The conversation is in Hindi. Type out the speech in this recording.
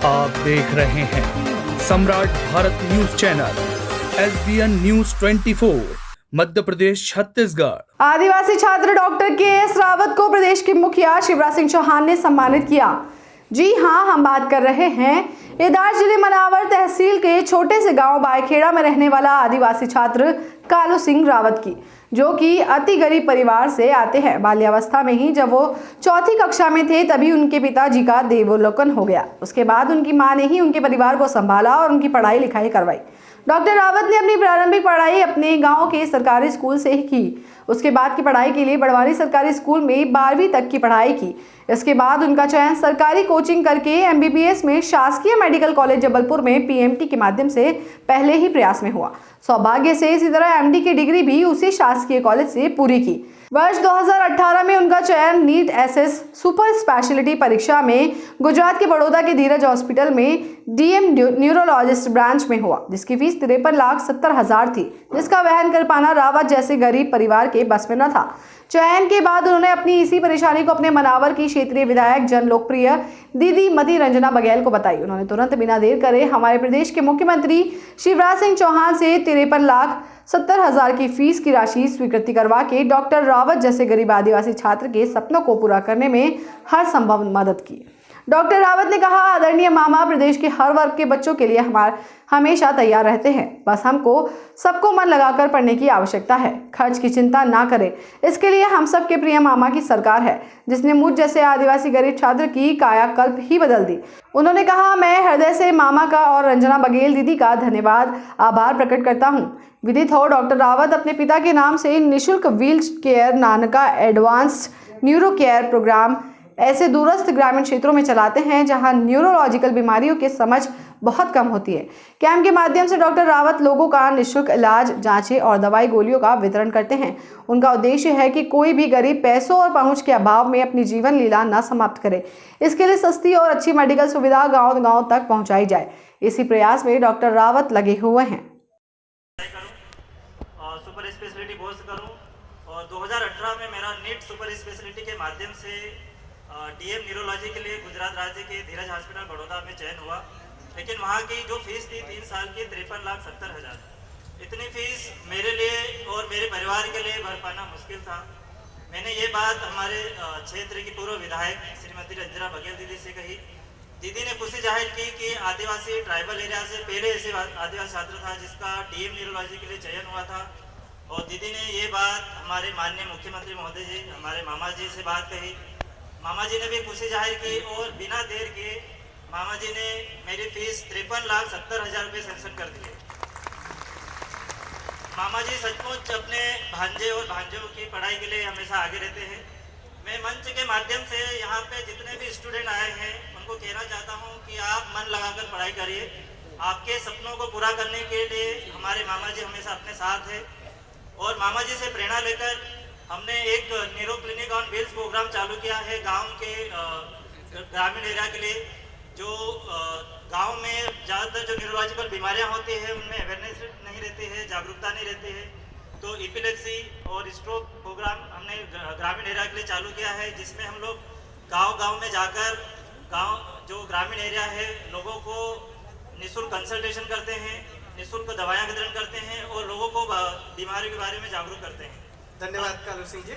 आप देख रहे हैं सम्राट Bharat news channel SBN news 24 Madhya Pradesh Chhattisgarh. आदिवासी छात्र डॉक्टर के.एस. रावत को प्रदेश के मुखिया शिवराज सिंह चौहान ने सम्मानित किया। जी हां, हम बात कर रहे हैं इदार जिले मनावर तहसील के छोटे से गांव बायखेड़ा में रहने वाला आदिवासी छात्र कालू सिंह रावत की, जो कि अति गरीब परिवार से आते हैं। बाल्यावस्था में ही जब वो चौथी कक्षा में थे तभी उनके पिताजी का देवलोकन हो गया। उसके बाद उनकी मां ने ही उनके परिवार को संभाला और उनकी पढ़ाई लिखाई करवाई। डॉक्टर रावत ने अपनी प्रारंभिक पढ़ाई अपने गांव के सरकारी स्कूल से ही की। उसके बाद की पढ़ाई के लिए बड़वानी सरकारी स्कूल में 12वीं तक की पढ़ाई की। इसके बाद उनका चयन सरकारी कोचिंग करके MBBS में शासकीय मेडिकल कॉलेज जबलपुर में PMT के माध्यम से पहले ही प्रयास में हुआ। सौभाग्य से इसी तरह MD की डिग्री भी उसी शासकीय कॉलेज से पूरी की। वर्ष 2018 में उनका चयन नीट SS सुपर स्पेशलिटी परीक्षा में गुजरात के बड़ौदा के धीरज हॉस्पिटल में DM न्यूरोलॉजिस्ट ब्रांच में हुआ, जिसकी फीस 53,70,000 थी, जिसका वहन कर पाना रावत जैसे गरीब परिवार के बस में न था। चयन के बाद उन्होंने अपनी इसी परेशानी को अपने मनावर की क्षेत्रीय विधायक जन लोकप्रिय दीदी मती रंजना बघेल को बताई। उन्होंने तुरंत बिना देर करे हमारे प्रदेश के मुख्यमंत्री शिवराज सिंह चौहान से 53,70,000 की फीस की राशि स्वीकृति करवा के डॉक्टर रावत जैसे गरीब आदिवासी छात्र के सपनों को पूरा करने में हर संभव मदद की। डॉक्टर रावत ने कहा, आदरणीय मामा प्रदेश के हर वर्ग के बच्चों के लिए हमेशा तैयार रहते हैं। बस हमको सबको मन लगाकर पढ़ने की आवश्यकता है। खर्च की चिंता ना करें, इसके लिए हम सबके प्रिय मामा की सरकार है, जिसने मुझ जैसे आदिवासी गरीब छात्र की कायाकल्प ही बदल दी। उन्होंने कहा, मैं हृदय से मामा का और रंजना बघेल दीदी का धन्यवाद आभार प्रकट करता हूँ। विदित हो, डॉक्टर रावत अपने पिता के नाम से निःशुल्क व्हील चेयर नानका एडवांस्ड न्यूरो केयर प्रोग्राम ऐसे दूरस्थ ग्रामीण क्षेत्रों में चलाते हैं जहां न्यूरोलॉजिकल बीमारियों की समझ बहुत कम होती है। कैंप के माध्यम से डॉक्टर रावत लोगों का निःशुल्क इलाज, जांचें और दवाई गोलियों का वितरण करते हैं। उनका उद्देश्य है कि कोई भी गरीब पैसों और पहुंच के अभाव में अपनी जीवन लीला न समाप्त करे। इसके लिए सस्ती और अच्छी मेडिकल सुविधा गाँव-गाँव तक पहुँचाई जाए। इसी प्रयास में डॉक्टर रावत लगे हुए हैं। सुपर स्पेशलिटी कोर्स करूं और 2018 में मेरा नीट सुपर स्पेशलिटी के माध्यम से DM न्यूरोलॉजी के लिए गुजरात राज्य के धीरज हॉस्पिटल बड़ौदा में चयन हुआ, लेकिन वहाँ की जो फीस थी 3 साल की 53,70,000। इतनी फीस मेरे लिए और मेरे परिवार के लिए भर पाना मुश्किल था। मैंने ये बात हमारे क्षेत्र की पूर्व विधायक श्रीमती रंजना बघेल दीदी से कही। दीदी ने खुशी जाहिर की कि आदिवासी ट्राइबल एरिया से पहले ऐसे आदिवासी छात्र था जिसका DM न्यूरोलॉजी के लिए चयन हुआ था। और दीदी ने ये बात हमारे माननीय मुख्यमंत्री महोदय जी, हमारे मामा जी से बात कही। मामा जी ने भी खुशी जाहिर की और बिना देर के मामा जी ने मेरी फीस 53,70,000 रुपये सैंक्शन कर दिए। मामा जी सचमुच अपने भांजे और भांजों की पढ़ाई के लिए हमेशा आगे रहते हैं। मैं मंच के माध्यम से यहाँ पे जितने भी स्टूडेंट आए हैं उनको कहना चाहता हूँ कि आप मन लगाकर पढ़ाई करिए। आपके सपनों को पूरा करने के लिए हमारे मामा जी हमेशा अपने साथ है। और मामा जी से प्रेरणा लेकर हमने एक neuro clinic on wheels programme चालू किया है गांव के ग्रामीण एरिया के लिए। जो गांव में ज़्यादातर जो न्यूरोलॉजिकल बीमारियां होती हैं उनमें अवेयरनेस नहीं रहती है, जागरूकता नहीं रहती है। तो एपिलेप्सी और स्ट्रोक प्रोग्राम हमने ग्रामीण एरिया के लिए चालू किया है, जिसमें हम लोग गाँव में जाकर जो ग्रामीण एरिया है लोगों को निःशुल्क कंसल्टेशन करते हैं, निःशुल्क दवाइयाँ वितरण करते हैं और लोगों को बीमारियों के बारे में जागरूक करते हैं। धन्यवाद कालू सिंह जी।